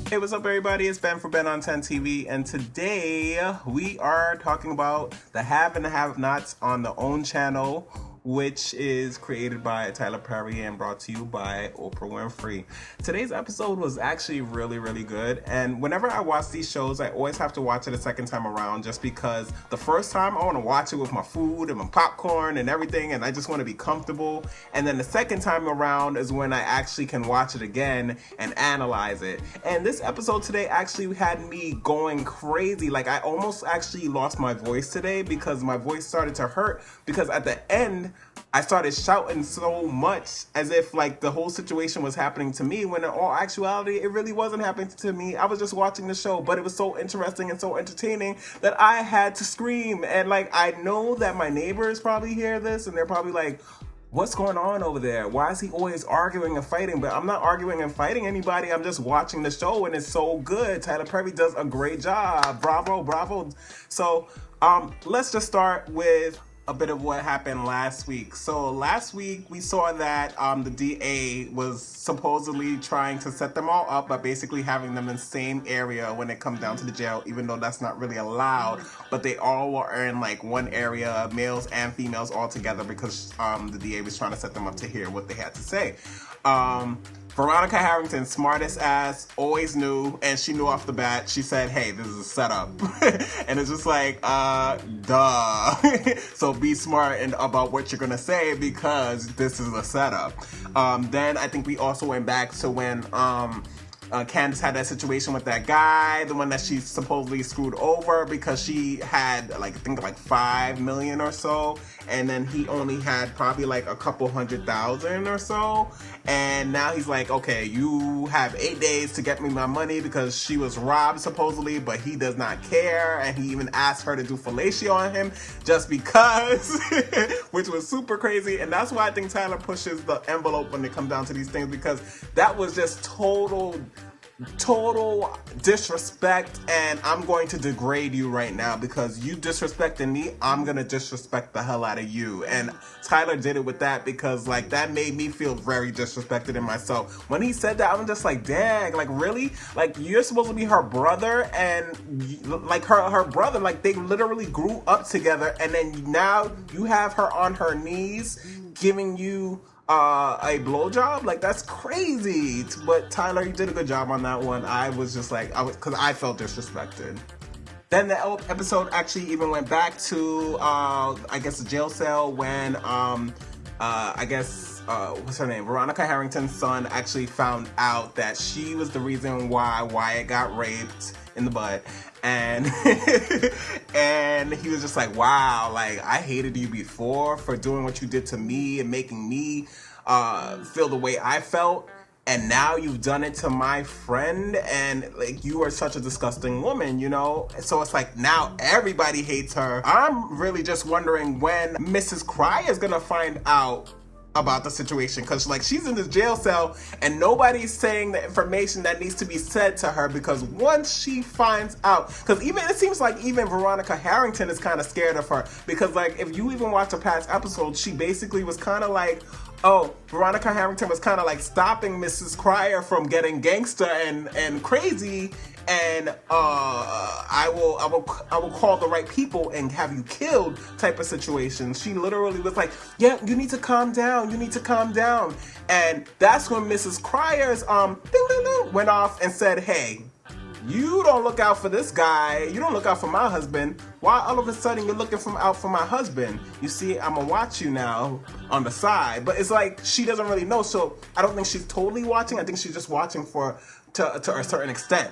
Hey, what's up, everybody? It's Ben for Ben on 10 TV, and today we are talking about the have and the have-nots on the OWN channel, which is created by Tyler Perry and brought to you by Oprah Winfrey. Today's episode was actually really good, and whenever I watch these shows, I always have to watch it a second time around just because the first time I want to watch it with my food and my popcorn and everything, and I just want to be comfortable, and then the second time around is when I actually can watch it again and analyze it. And this episode today actually had me going crazy. Like, I almost actually lost my voice today because my voice started to hurt, because at the end I started shouting so much as if like the whole situation was happening to me, when in all actuality it really wasn't happening to me. I was just watching the show, but it was so interesting and so entertaining that I had to scream. And like, I know that my neighbors probably hear this and they're probably like, what's going on over there? Why is he always arguing and fighting? But I'm not arguing and fighting anybody. I'm just watching the show and it's so good. Tyler Perry does a great job. Bravo. So let's just start with a bit of what happened last week. So last week we saw that the DA was supposedly trying to set them all up by basically having them in the same area when it comes down to the jail, even though that's not really allowed. But they all were in like one area, males and females all together, because the DA was trying to set them up to hear what they had to say. Veronica Harrington, smartest ass, always knew, and she knew off the bat. She said, hey, this is a setup. And it's just like, duh. So be smart about what you're gonna say, because this is a setup. Then I think we also went back to when Candace had that situation with that guy, the one that she supposedly screwed over because she had like, I think like 5 million or so, and then he only had probably like a couple 100,000 or so. And now he's like, okay, you have 8 days to get me my money, because she was robbed supposedly, but he does not care. And he even asked her to do fellatio on him just because, which was super crazy. And that's why I think Tyler pushes the envelope when it comes down to these things, because that was just total disrespect. And I'm going to degrade you right now because you disrespecting me. I'm gonna disrespect the hell out of you. And Tyler did it with that, because like that made me feel very disrespected in myself. When he said that, I'm just like, dang, like really? Like, you're supposed to be her brother, and like her brother, like they literally grew up together, and then now you have her on her knees giving you a blowjob? Like, that's crazy. But Tyler, you did a good job on that one. I was just like, because I felt disrespected. Then the episode actually even went back to, I guess, the jail cell when, what's her name? Veronica Harrington's son actually found out that she was the reason why Wyatt got raped in the butt. And and he was just like, wow, like, I hated you before for doing what you did to me and making me feel the way I felt. And now you've done it to my friend, and like, you are such a disgusting woman, you know? So it's like, now everybody hates her. I'm really just wondering when Mrs. Cryer is gonna find out about the situation, because like, she's in this jail cell and nobody's saying the information that needs to be said to her, because once she finds out, because even it seems like even Veronica Harrington is kind of scared of her, because like, if you even watch a past episode, she basically was kind of like, oh, Veronica Harrington was kind of like stopping Mrs. Cryer from getting gangster and crazy, and I will call the right people and have you killed type of situation. She literally was like, yeah, you need to calm down. You need to calm down. And that's when Mrs. Cryer's ding, ding, ding, went off and said, hey, you don't look out for this guy. You don't look out for my husband. Why all of a sudden you're looking out for my husband? You see, I'm gonna watch you now on the side. But it's like, she doesn't really know. So I don't think she's totally watching. I think she's just watching to a certain extent.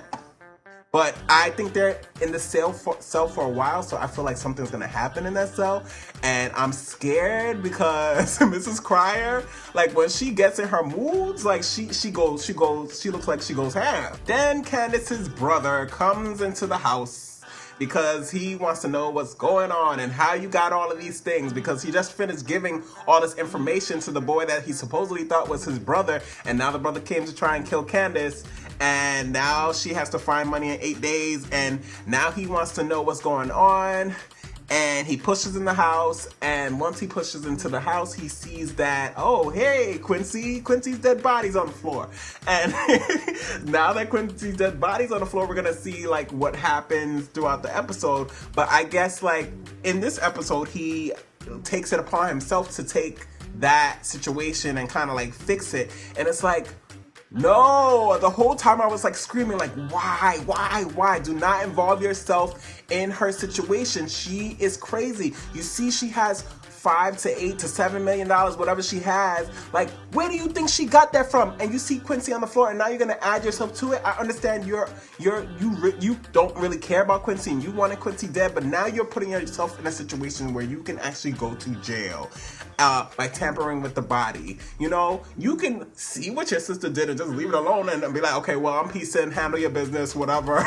But I think they're in the cell for a while, so I feel like something's gonna happen in that cell, and I'm scared because Mrs. Cryer, like, when she gets in her moods, like she looks like she goes ham. Then Candace's brother comes into the house because he wants to know what's going on and how you got all of these things, because he just finished giving all this information to the boy that he supposedly thought was his brother, and now the brother came to try and kill Candace, and now she has to find money in 8 days, and now he wants to know what's going on. and he pushes in the house, and once he pushes into the house, he sees that, oh, hey, Quincy's dead body's on the floor. And now that Quincy's dead body's on the floor, we're gonna see like what happens throughout the episode. But I guess like in this episode, he takes it upon himself to take that situation and kind of like fix it. And it's like, no, the whole time I was like screaming like, why? Do not involve yourself in her situation. She is crazy. You see, she has $5 to $8 to $7 million, whatever she has. Like, where do you think she got that from? And you see Quincy on the floor, and now you're gonna add yourself to it. I understand you don't really care about Quincy, and you wanted Quincy dead, but now you're putting yourself in a situation where you can actually go to jail by tampering with the body. You know, you can see what your sister did and just leave it alone and be like, okay, well, I'm peacing, handle your business, whatever,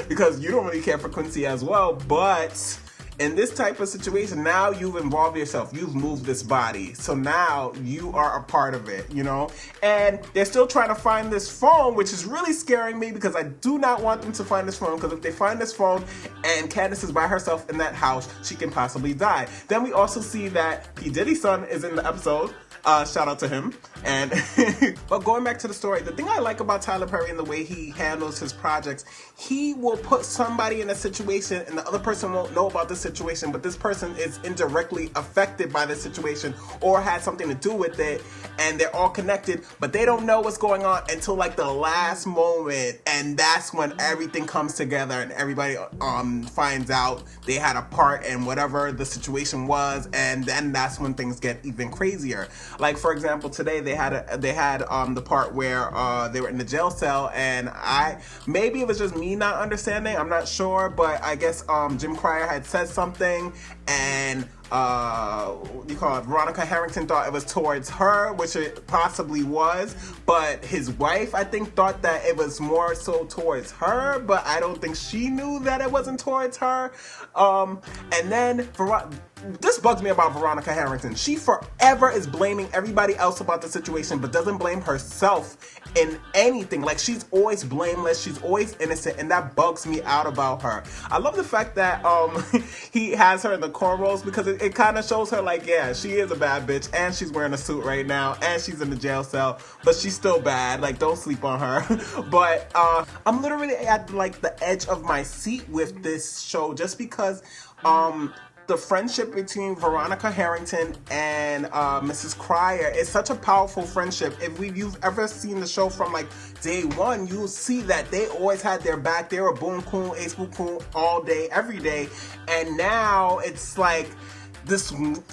because you don't really care for Quincy as well. But in this type of situation, now you've involved yourself. You've moved this body. So now you are a part of it, you know? And they're still trying to find this phone, which is really scaring me because I do not want them to find this phone, because if they find this phone and Candace is by herself in that house, she can possibly die. Then we also see that P. Diddy's son is in the episode. Shout out to him. And but going back to the story, the thing I like about Tyler Perry and the way he handles his projects, he will put somebody in a situation and the other person won't know about the situation, but this person is indirectly affected by the situation or had something to do with it, and they're all connected, but they don't know what's going on until like the last moment, and that's when everything comes together and everybody finds out they had a part in whatever the situation was, and then that's when things get even crazier. Like, for example, today they had the part where they were in the jail cell, and maybe it was just me not understanding, I'm not sure, but I guess Jim Cryer had said something, and what do you call it, Veronica Harrington thought it was towards her, which it possibly was, but his wife, I think, thought that it was more so towards her, but I don't think she knew that it wasn't towards her. And then this bugs me about Veronica Harrington. She forever is blaming everybody else about the situation, but doesn't blame herself in anything. Like, she's always blameless, she's always innocent, and that bugs me out about her. I love the fact that he has her in the cornrows, because it kind of shows her like, yeah, she is a bad bitch, and she's wearing a suit right now, and she's in the jail cell, but she's still bad. Like, don't sleep on her. But I'm literally at like the edge of my seat with this show, just because the friendship between Veronica Harrington and Mrs. Cryer is such a powerful friendship. If you've ever seen the show from like day one, you'll see that they always had their back. They were boom cool, ace boom cool all day, every day. And now it's like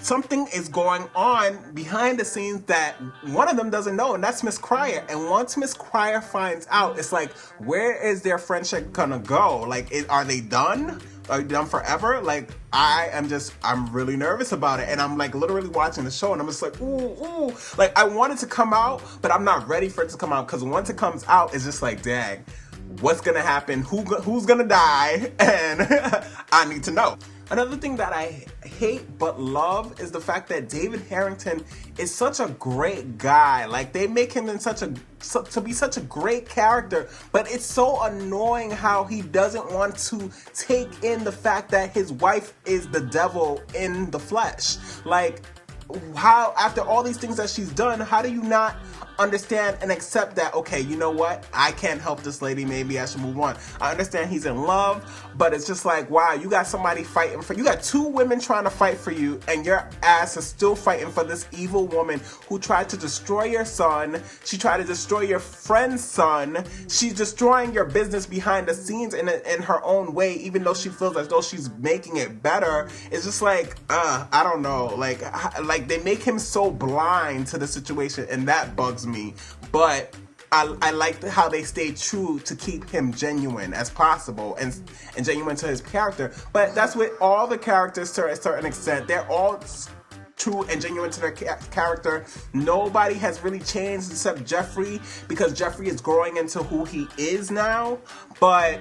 something is going on behind the scenes that one of them doesn't know, and that's Miss Cryer. And once Miss Cryer finds out, it's like, where is their friendship gonna go? Like, are they done? Are they done forever? Like, I'm really nervous about it, and I'm like literally watching the show, and I'm just like, ooh. Like, I want it to come out, but I'm not ready for it to come out, because once it comes out, it's just like, dang, what's gonna happen? Who's gonna die? And I need to know. Another thing that I hate but love is the fact that David Harrington is such a great guy. Like, they make him to be such a great character, but it's so annoying how he doesn't want to take in the fact that his wife is the devil in the flesh. Like, how, after all these things that she's done, how do you not understand and accept that, okay, you know what, I can't help this lady, maybe I should move on. I understand he's in love, but it's just like, wow, you got somebody fighting for you, got two women trying to fight for you, and your ass is still fighting for this evil woman who tried to destroy your son. She tried to destroy your friend's son. She's destroying your business behind the scenes in her own way, even though she feels as though she's making it better. It's just like, I don't know, like they make him so blind to the situation, and that bugs me. But I like how they stay true to keep him genuine as possible and genuine to his character. But that's with all the characters to a certain extent. They're all true and genuine to their character. Nobody has really changed except Jeffrey, because Jeffrey is growing into who he is now. But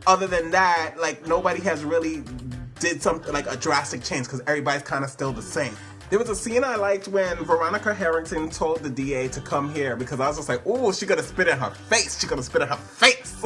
other than that, like, nobody has really did something like a drastic change, because everybody's kind of still the same. There was a scene I liked when Veronica Harrington told the DA to come here, because I was just like, oh, she's gonna spit in her face. She's gonna spit in her face.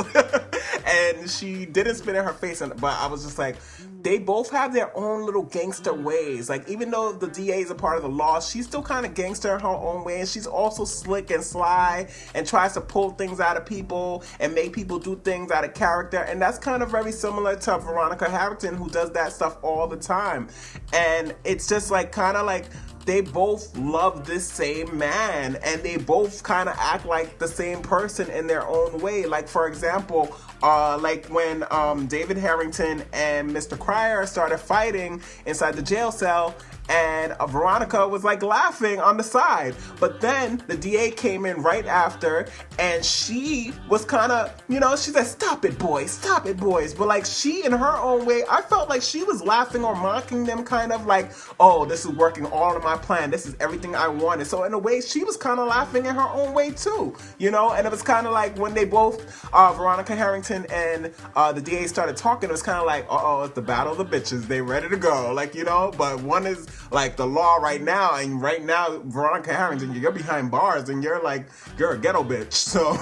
and she didn't spit in her face, but I was just like, they both have their own little gangster ways. Like, even though the DA is a part of the law, she's still kind of gangster in her own way, and she's also slick and sly and tries to pull things out of people and make people do things out of character. And that's kind of very similar to Veronica Harrington, who does that stuff all the time. And it's just like kind of like they both love this same man, and they both kind of act like the same person in their own way. Like, for example, like when David Harrington and Mr. Cryer started fighting inside the jail cell, and Veronica was like laughing on the side. But then the DA came in right after, and she was kind of, you know, she said, stop it, boys, stop it, boys. But like, she, in her own way, I felt like she was laughing or mocking them, kind of like, oh, this is working all in my plan. This is everything I wanted. So in a way, she was kind of laughing in her own way too, you know? And it was kind of like when they both, Veronica Harrington and the DA started talking, it was kind of like, uh-oh, it's the battle of the bitches. They ready to go, like, you know? But one is like the law right now, and right now, Veronica Harrington, you're behind bars, and you're like, you're a ghetto bitch, so...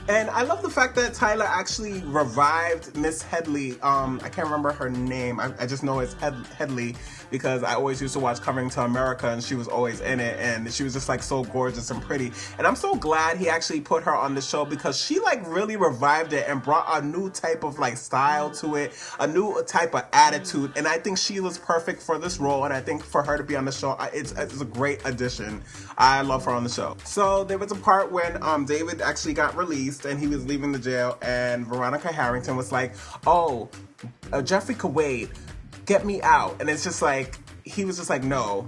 And I love the fact that Tyler actually revived Miss Headley. I can't remember her name. I just know it's Headley because I always used to watch Coming to America, and she was always in it, and she was just like so gorgeous and pretty. And I'm so glad he actually put her on the show because she like really revived it and brought a new type of like style to it, a new type of attitude. And I think she was perfect for this role, and I think for her to be on the show, it's a great addition. I love her on the show. So there was a part when David actually got released, and he was leaving the jail, and Veronica Harrington was like, oh, Jeffrey could wait, get me out. And it's just like, he was just like, no,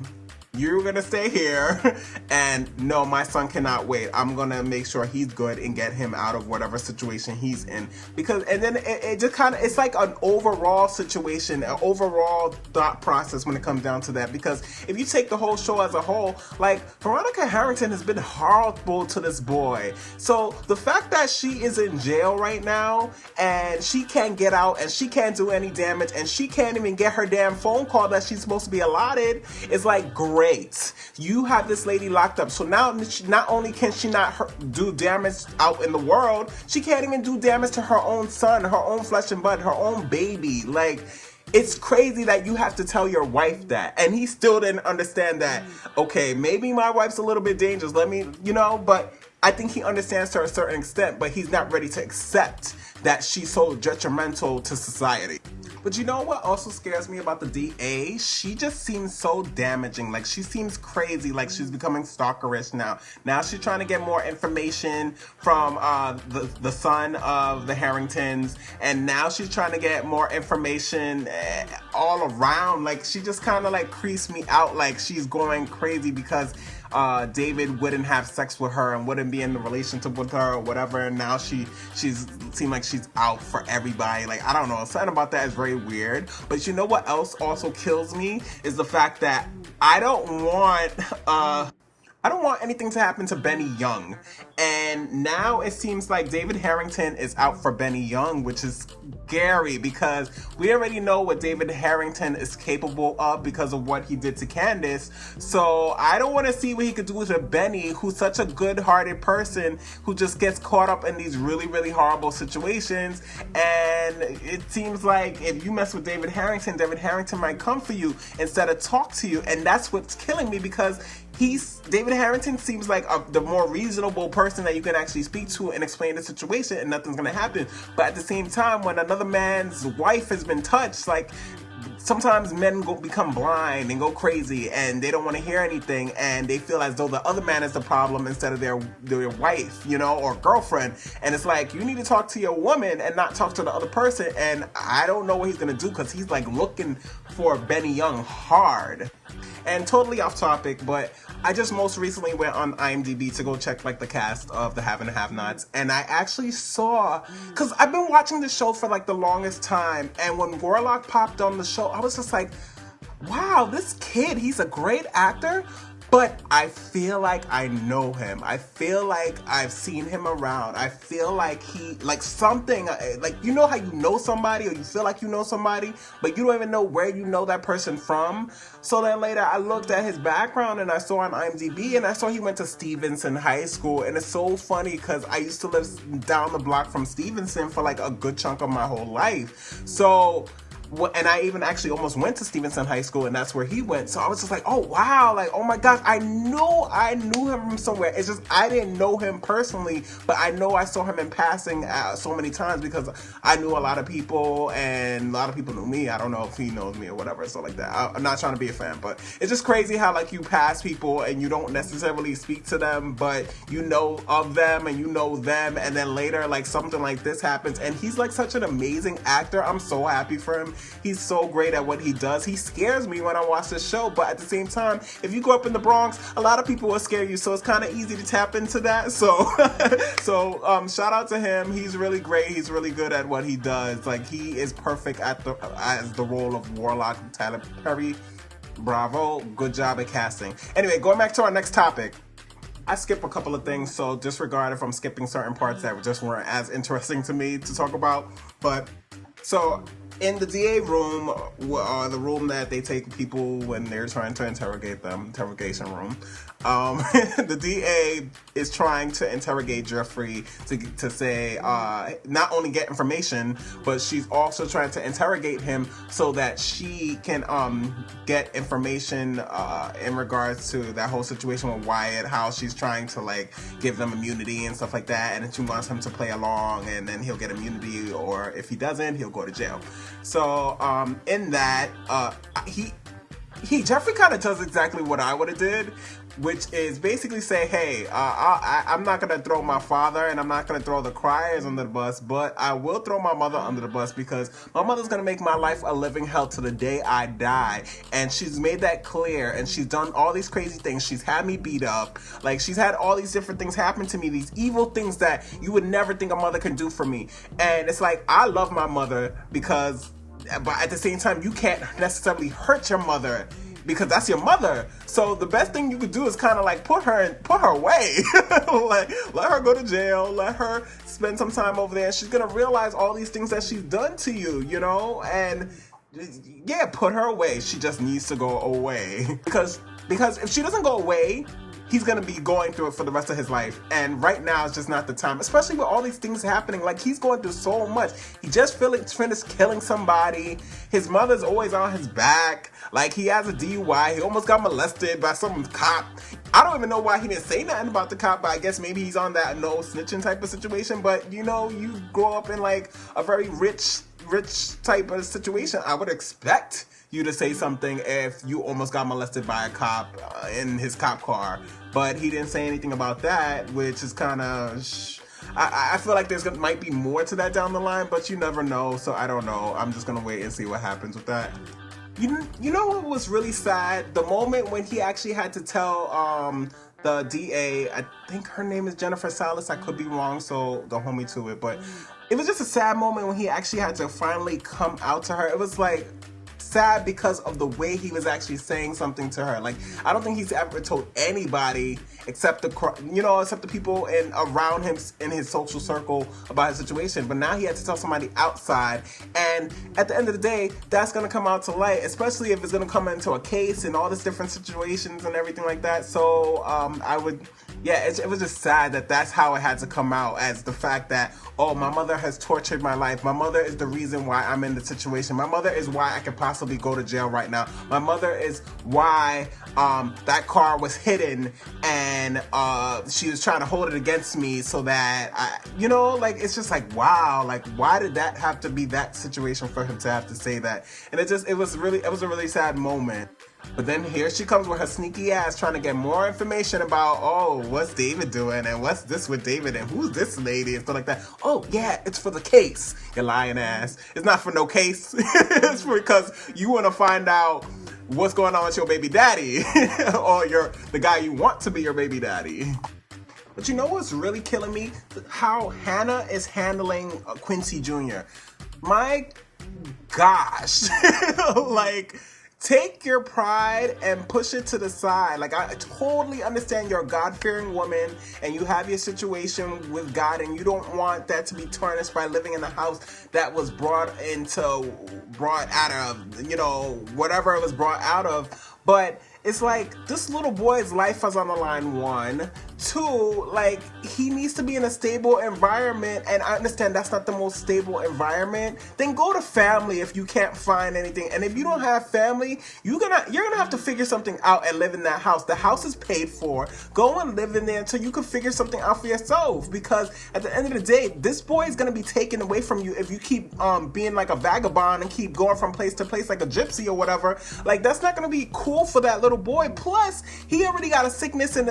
you're gonna stay here, and no, my son cannot wait. I'm gonna make sure he's good and get him out of whatever situation he's in. Because, and then it just kind of, it's like an overall situation, an overall thought process when it comes down to that. Because if you take the whole show as a whole, like, Veronica Harrington has been horrible to this boy. So the fact that she is in jail right now, and she can't get out, and she can't do any damage, and she can't even get her damn phone call that she's supposed to be allotted, is like, great. You have this lady locked up, so now not only can she not do damage out in the world, she can't even do damage to her own son, her own flesh and blood, her own baby. Like, it's crazy that you have to tell your wife that, and he still didn't understand that. Okay, maybe my wife's a little bit dangerous, let me, you know, but I think he understands to a certain extent, but he's not ready to accept that she's so detrimental to society. But you know what also scares me about the DA? She just seems so damaging. Like, she seems crazy, like she's becoming stalkerish now. Now she's trying to get more information from the son of the Harringtons, and now she's trying to get more information all around. Like, she just kind of like creeps me out, like she's going crazy because David wouldn't have sex with her and wouldn't be in the relationship with her or whatever, and now she's seemed like she's out for everybody. Like, I don't know, something about that is very weird. But you know what else also kills me is the fact that I don't want anything to happen to Benny Young. And now it seems like David Harrington is out for Benny Young, which is scary because we already know what David Harrington is capable of because of what he did to Candace. So I don't want to see what he could do to Benny, who's such a good-hearted person who just gets caught up in these really, really horrible situations. And it seems like if you mess with David Harrington might come for you instead of talk to you. And that's what's killing me because David Harrington seems like the more reasonable person that you can actually speak to and explain the situation, and nothing's gonna happen. But at the same time, when another man's wife has been touched, like, sometimes men become blind and go crazy, and they don't want to hear anything, and they feel as though the other man is the problem instead of their wife, you know, or girlfriend. And it's like, you need to talk to your woman and not talk to the other person. And I don't know what he's gonna do because he's like looking for Benny Young hard. And totally off topic, but I just most recently went on IMDb to go check like the cast of the Have and Have Nots, and I actually saw, because I've been watching this show for like the longest time, and when Warlock popped on the show, I was just like, wow, this kid, he's a great actor. But I feel like I know him. I feel like I've seen him around. I feel like something, like, you know how you know somebody, or you feel like you know somebody, but you don't even know where you know that person from. So then later I looked at his background and I saw on IMDb, and I saw he went to Stevenson High School. And it's so funny because I used to live down the block from Stevenson for like a good chunk of my whole life. So, and I even actually almost went to Stevenson High School, and that's where he went. So I was just like, oh wow, like, oh my gosh, I knew him from somewhere. It's just I didn't know him personally, but I know I saw him in passing so many times because I knew a lot of people, and a lot of people knew me. I don't know if he knows me or whatever, so like that. I'm not trying to be a fan, but it's just crazy how like you pass people and you don't necessarily speak to them, but you know of them and you know them, and then later like something like this happens. And he's like such an amazing actor. I'm so happy for him. He's so great at what he does. He scares me when I watch this show, but at the same time, if you grow up in the Bronx, a lot of people will scare you, so it's kind of easy to tap into that. So, shout out to him. He's really great. He's really good at what he does. Like, he is perfect as the role of Warlock Tyler Perry. Bravo. Good job at casting. Anyway, going back to our next topic. I skip a couple of things, so disregard if I'm skipping certain parts that just weren't as interesting to me to talk about. But, so in the DA room, the room that they take people when they're trying to interrogate them, interrogation room, the DA is trying to interrogate Jeffrey to say, not only get information, but she's also trying to interrogate him so that she can get information in regards to that whole situation with Wyatt, how she's trying to like give them immunity and stuff like that, and then she wants him to play along, and then he'll get immunity, or if he doesn't, he'll go to jail. So in that, Jeffrey kind of does exactly what I would have did, which is basically say, hey, I'm not going to throw my father and I'm not going to throw the criers under the bus, but I will throw my mother under the bus because my mother's going to make my life a living hell to the day I die. And she's made that clear, and she's done all these crazy things. She's had me beat up. Like, she's had all these different things happen to me, these evil things that you would never think a mother can do for me. And it's like, I love my mother but at the same time, you can't necessarily hurt your mother because that's your mother. So the best thing you could do is kind of like put her away. Like, let her go to jail, let her spend some time over there, and she's gonna realize all these things that she's done to you, you know? And yeah, put her away. She just needs to go away. Because if she doesn't go away, he's gonna be going through it for the rest of his life. And right now is just not the time, especially with all these things happening. Like, he's going through so much. He just finished killing somebody. His mother's always on his back. Like, he has a DUI. He almost got molested by some cop. I don't even know why he didn't say nothing about the cop, but I guess maybe he's on that no snitching type of situation. But, you know, you grow up in like a very rich type of situation. I would expect you to say something if you almost got molested by a cop in his cop car. But he didn't say anything about that, which is kind of... I feel like might be more to that down the line, but you never know, so I don't know. I'm just going to wait and see what happens with that. You know what was really sad? The moment when he actually had to tell the DA, I think her name is Jennifer Salas, I could be wrong, so don't hold me to it, but it was just a sad moment when he actually had to finally come out to her. It was like sad because of the way he was actually saying something to her. Like, I don't think he's ever told anybody except the people around him in his social circle about his situation. But now he had to tell somebody outside, and at the end of the day, that's gonna come out to light, especially if it's gonna come into a case and all these different situations and everything like that. So it was just sad that that's how it had to come out, as the fact that, oh, my mother has tortured my life. My mother is the reason why I'm in the situation. My mother is why I could possibly go to jail right now. My mother is why that car was hidden, and she was trying to hold it against me so that it's just like, wow, like, why did that have to be that situation for him to have to say that? And it was a really sad moment. But then here she comes with her sneaky ass trying to get more information about, oh, what's David doing, and what's this with David, and who's this lady, and stuff like that. Oh, yeah, it's for the case, you lying ass. It's not for no case. It's because you want to find out what's going on with your baby daddy, or the guy you want to be your baby daddy. But you know what's really killing me? How Hannah is handling Quincy Jr. My gosh. Like, take your pride and push it to the side. Like, I totally understand you're a God-fearing woman and you have your situation with God and you don't want that to be tarnished by living in a house that was brought out of, you know, whatever it was brought out of. But it's like, this little boy's life is on the line, one. Two, like, he needs to be in a stable environment, and I understand that's not the most stable environment. Then go to family if you can't find anything. And if you don't have family, you're gonna have to figure something out and live in that house. The house is paid for. Go and live in there until you can figure something out for yourself. Because at the end of the day, this boy is gonna be taken away from you if you keep being like a vagabond and keep going from place to place like a gypsy or whatever. Like, that's not gonna be cool for that little boy. Plus, he already got a sickness in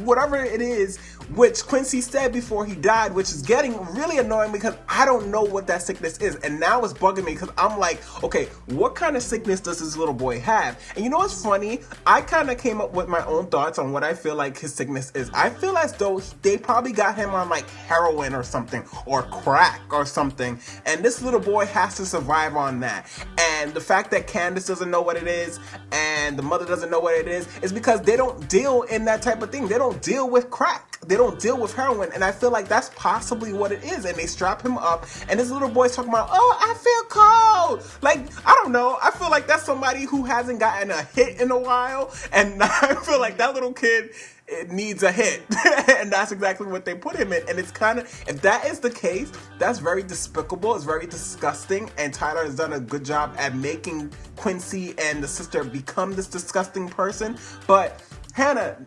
whatever it is, which Quincy said before he died, which is getting really annoying because I don't know what that sickness is. And now it's bugging me because I'm like, okay, what kind of sickness does this little boy have? And you know what's funny? I kind of came up with my own thoughts on what I feel like his sickness is. I feel as though they probably got him on like heroin or something, or crack or something. And this little boy has to survive on that. And the fact that Candace doesn't know what it is and the mother doesn't know what it is because they don't deal in that type of thing. They don't deal with crack. They don't deal with heroin. And I feel like that's possibly what it is. And they strap him up and this little boy's talking about, oh, I feel cold. Like, I don't know. I feel like that's somebody who hasn't gotten a hit in a while. And I feel like that little kid, it needs a hit. And that's exactly what they put him in. And it's kind of, if that is the case, that's very despicable. It's very disgusting. And Tyler has done a good job at making Quincy and the sister become this disgusting person. But Hannah,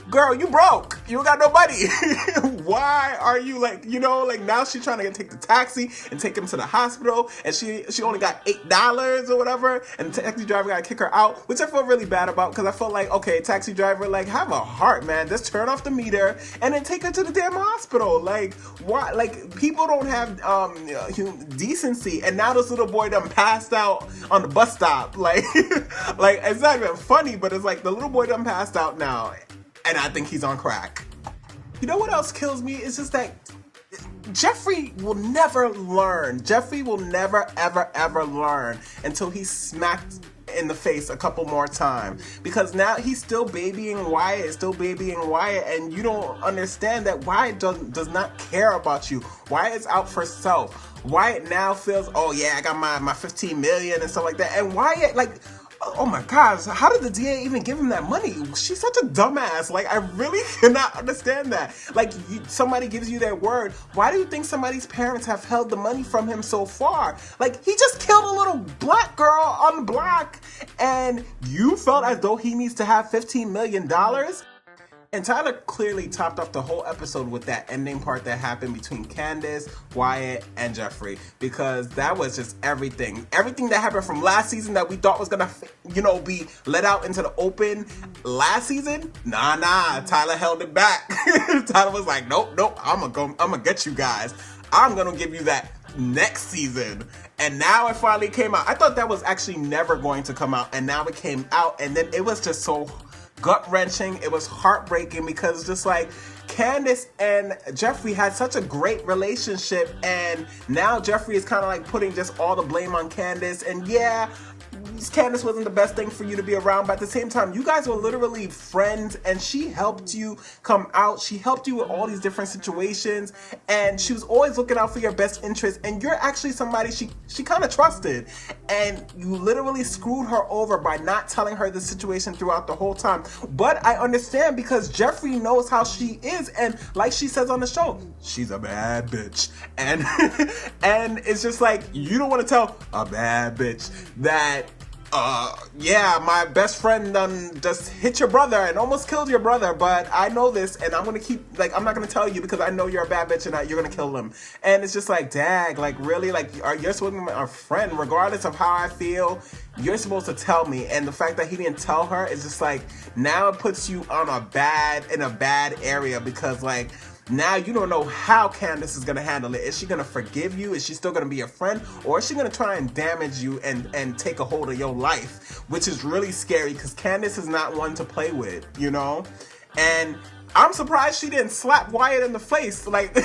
girl, you broke. You don't got no money. Why are you like, you know, like now she's trying to take the taxi and take him to the hospital, and she only got $8 or whatever, and the taxi driver got to kick her out, which I felt really bad about because I felt like, okay, taxi driver, like, have a heart, man. Just turn off the meter and then take her to the damn hospital. Like, why? Like, people don't have decency, and now this little boy done passed out on the bus stop. Like, like, it's not even funny, but it's like the little boy done passed out now. And I think he's on crack. You know what else kills me? It's just that Jeffrey will never learn. Jeffrey will never, ever, ever learn until he's smacked in the face a couple more times. Because now he's still babying Wyatt, and you don't understand that Wyatt does not care about you. Wyatt is out for self. Wyatt now feels, oh yeah, I got my 15 million and stuff like that. And Wyatt, like, oh my gosh, how did the DA even give him that money? She's such a dumbass. Like, I really cannot understand that. Like, somebody gives you their word. Why do you think somebody's parents have held the money from him so far? Like, he just killed a little black girl on the block, and you felt as though he needs to have $15 million? And Tyler clearly topped off the whole episode with that ending part that happened between Candace, Wyatt, and Jeffrey. Because that was just everything. Everything that happened from last season that we thought was gonna, you know, be let out into the open last season. Nah, Tyler held it back. Tyler was like, nope, I'm gonna get you guys. I'm gonna give you that next season. And now it finally came out. I thought that was actually never going to come out, and now it came out, and then it was just so gut-wrenching. It was heartbreaking because just like Candace and Jeffrey had such a great relationship, and now Jeffrey is kind of like putting just all the blame on Candace. And yeah, Candace wasn't the best thing for you to be around, but at the same time, you guys were literally friends, and she helped you come out. She helped you with all these different situations, and she was always looking out for your best interest, and you're actually somebody she kind of trusted, and you literally screwed her over by not telling her the situation throughout the whole time. But I understand because Jeffrey knows how she is, and like she says on the show, she's a bad bitch, and and it's just like, you don't want to tell a bad bitch that yeah, my best friend just hit your brother and almost killed your brother, but I know this, and I'm gonna keep, like, I'm not gonna tell you because I know you're a bad bitch and you're gonna kill him. And it's just like, dag, like, really? Like, you're supposed to be a friend, regardless of how I feel, you're supposed to tell me. And the fact that he didn't tell her is just like, now it puts you on in a bad area, because like, now you don't know how Candace is going to handle it. Is she going to forgive you? Is she still going to be your friend? Or is she going to try and damage you and take a hold of your life? Which is really scary because Candace is not one to play with, you know? And I'm surprised she didn't slap Wyatt in the face, like,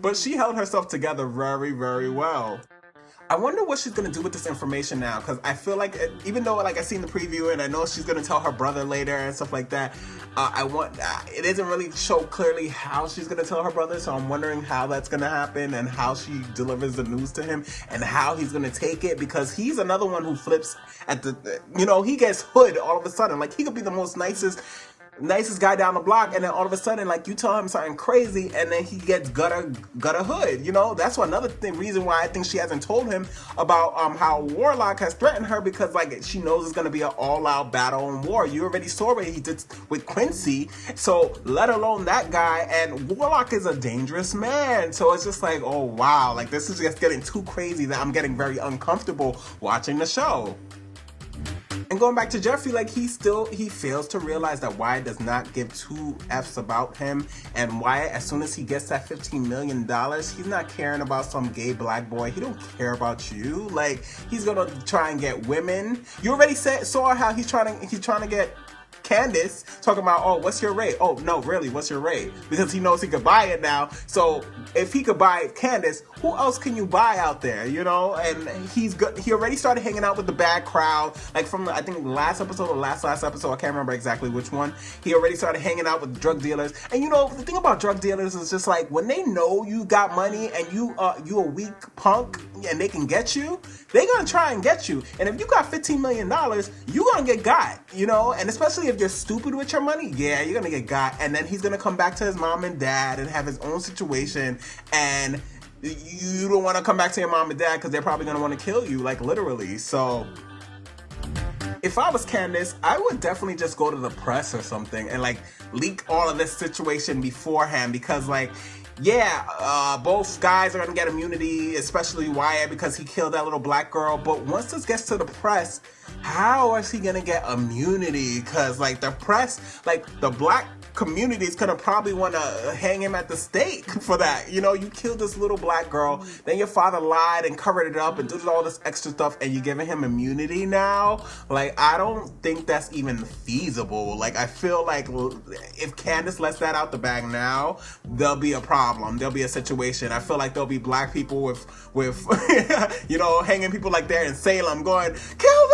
but she held herself together very, very well. I wonder what she's gonna do with this information now, because I feel like even though like I seen the preview and I know she's gonna tell her brother later and stuff like that, it doesn't really show clearly how she's gonna tell her brother. So I'm wondering how that's gonna happen and how she delivers the news to him and how he's gonna take it, because he's another one who flips at the, he gets hood all of a sudden. Like, he could be the most nicest guy down the block, and then all of a sudden, like, you tell him something crazy and then he gets gutter hood. That's another reason why I think she hasn't told him about how Warlock has threatened her, because like she knows it's gonna be an all-out battle and war. You already saw what he did with Quincy, so let alone that guy. And Warlock is a dangerous man, so it's just like, oh wow, like this is just getting too crazy that I'm getting very uncomfortable watching the show. And going back to Jeffrey, like, he fails to realize that Wyatt does not give two F's about him. And Wyatt, as soon as he gets that $15 million, he's not caring about some gay black boy. He don't care about you. Like, he's gonna try and get women. You already saw how he's trying to get Candace, talking about, oh, what's your rate? Oh, no, really, what's your rate? Because he knows he could buy it now. So if he could buy Candace, who else can you buy out there, And he already started hanging out with the bad crowd, like from I think last episode or last episode, I can't remember exactly which one. He already started hanging out with drug dealers. And the thing about drug dealers is just like, when they know you got money and you a weak punk and they can get you, they're gonna try and get you. And if you got $15 million, you're gonna get got, And especially if you're stupid with your money, yeah, you're gonna get got. And then he's gonna come back to his mom and dad and have his own situation, and you don't want to come back to your mom and dad because they're probably gonna want to kill you, like literally. So if I was Candace, I would definitely just go to the press or something and like leak all of this situation beforehand, because like, yeah, both guys are gonna get immunity, especially Wyatt because he killed that little black girl. But once this gets to the press, how is he gonna get immunity? Because like the press, like the black community is gonna probably want to hang him at the stake for that. You killed this little black girl, then your father lied and covered it up and did all this extra stuff, and you're giving him immunity now? Like, I don't think that's even feasible. Like, I feel like if Candace lets that out the bag now, there'll be a problem. There'll be a situation. I feel like there'll be black people with hanging people like there in Salem going, kill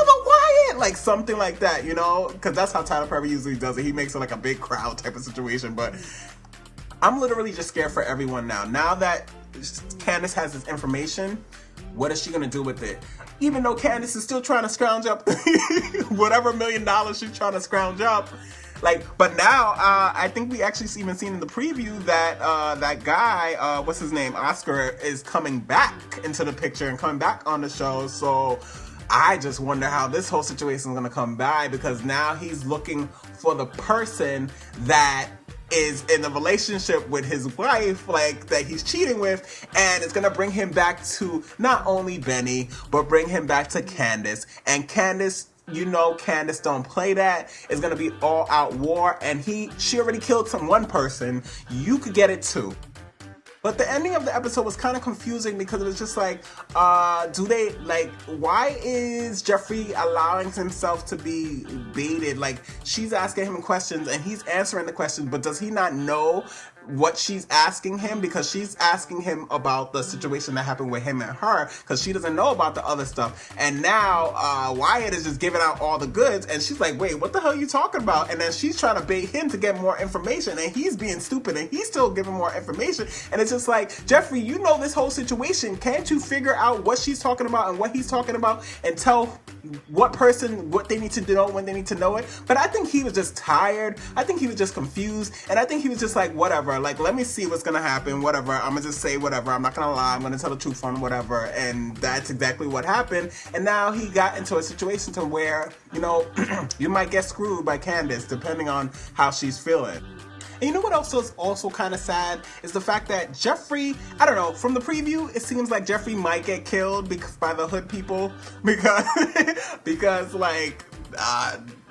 the Wyatt, like something like that, because that's how Tyler Perry usually does it. He makes it like a big crowd type of situation. But I'm literally just scared for everyone now. Now that Candace has this information, what is she gonna do with it? Even though Candace is still trying to scrounge up whatever $1 million she's trying to scrounge up. Like, but now, I think we actually even seen in the preview that that guy, what's his name, Oscar, is coming back into the picture and coming back on the show. So I just wonder how this whole situation is going to come by, because now he's looking for the person that is in a relationship with his wife, like, that he's cheating with, and it's gonna bring him back to not only Benny, but bring him back to Candace. And Candace, Candace don't play that. It's gonna be all out war, and she already killed one person. You could get it too. But the ending of the episode was kind of confusing, because it was just like, why is Jeffrey allowing himself to be baited? Like, she's asking him questions and he's answering the questions, but does he not know what she's asking him? Because she's asking him about the situation that happened with him and her, because she doesn't know about the other stuff. And now Wyatt is just giving out all the goods, and she's like, wait, what the hell are you talking about? And then she's trying to bait him to get more information, and he's being stupid and he's still giving more information. And it's just like, Jeffrey, you know this whole situation. Can't you figure out what she's talking about and what he's talking about, and tell what person what they need to know when they need to know it? But I think he was just tired. I think he was just confused, and I think he was just like, whatever, like, let me see what's gonna happen, whatever, I'm gonna just say whatever, I'm not gonna lie, I'm gonna tell the truth on whatever. And that's exactly what happened. And now he got into a situation to where, you might get screwed by Candace depending on how she's feeling. And you know what else is also kind of sad is the fact that Jeffrey, I don't know, from the preview, it seems like Jeffrey might get killed by the hood people, because like,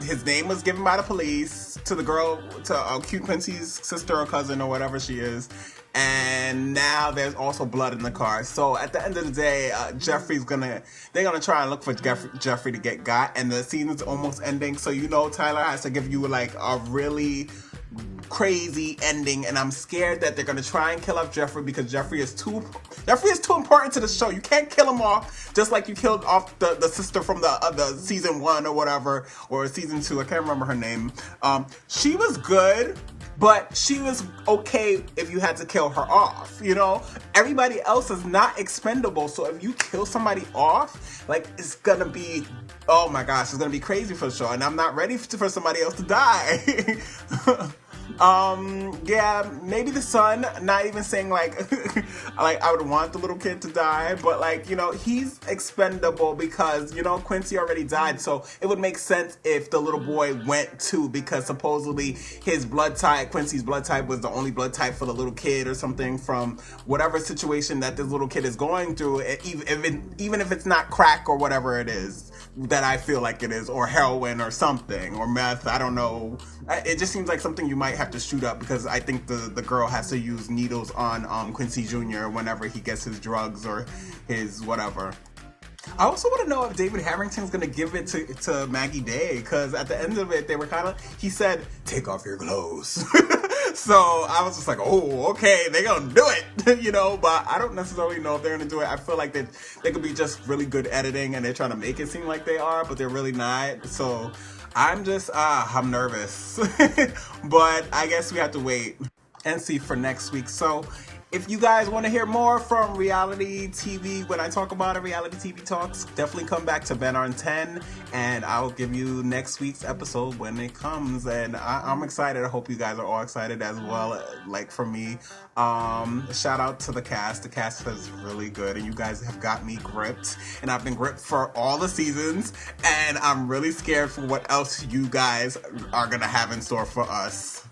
his name was given by the police to the girl, to Cute Quincy's sister or cousin or whatever she is. And now there's also blood in the car. So at the end of the day, they're gonna try and look for Jeffrey to get got, and the season's almost ending. So Tyler has to give you like a really crazy ending, and I'm scared that they're gonna try and kill off Jeffrey because Jeffrey is too important to the show. You can't kill him off just like you killed off the sister from the season 1 or whatever, or season 2. I can't remember her name. She was good, but she was okay if you had to kill her off, you know? Everybody else is not expendable, so if you kill somebody off, like, it's gonna be, oh my gosh, it's gonna be crazy for the show, and I'm not ready for somebody else to die. Yeah, maybe the son, not even saying like, like I would want the little kid to die, but like, you know, he's expendable because, you know, Quincy already died, so it would make sense if the little boy went too, because supposedly his blood type, Quincy's blood type, was the only blood type for the little kid or something from whatever situation that this little kid is going through, even if it's not crack or whatever it is that I feel like it is, or heroin or something, or meth, I don't know. It just seems like something you might have to shoot up, because I think the girl has to use needles on Quincy Jr. whenever he gets his drugs or his whatever. I also want to know if David Harrington's going to give it to Maggie Day, because at the end of it, they were kind of, he said, take off your clothes. So I was just like, oh, okay, they're going to do it, you know, but I don't necessarily know if they're going to do it. I feel like they could be just really good editing, and they're trying to make it seem like they are, but they're really not. So I'm just, I'm nervous, but I guess we have to wait and see for next week. So if you guys want to hear more from reality TV, when I talk about it, reality TV talks, definitely come back to Ben on 10, and I'll give you next week's episode when it comes. And I'm excited. I hope you guys are all excited as well, like for me. Shout out to the cast. The cast is really good, and you guys have got me gripped, and I've been gripped for all the seasons, and I'm really scared for what else you guys are gonna have in store for us.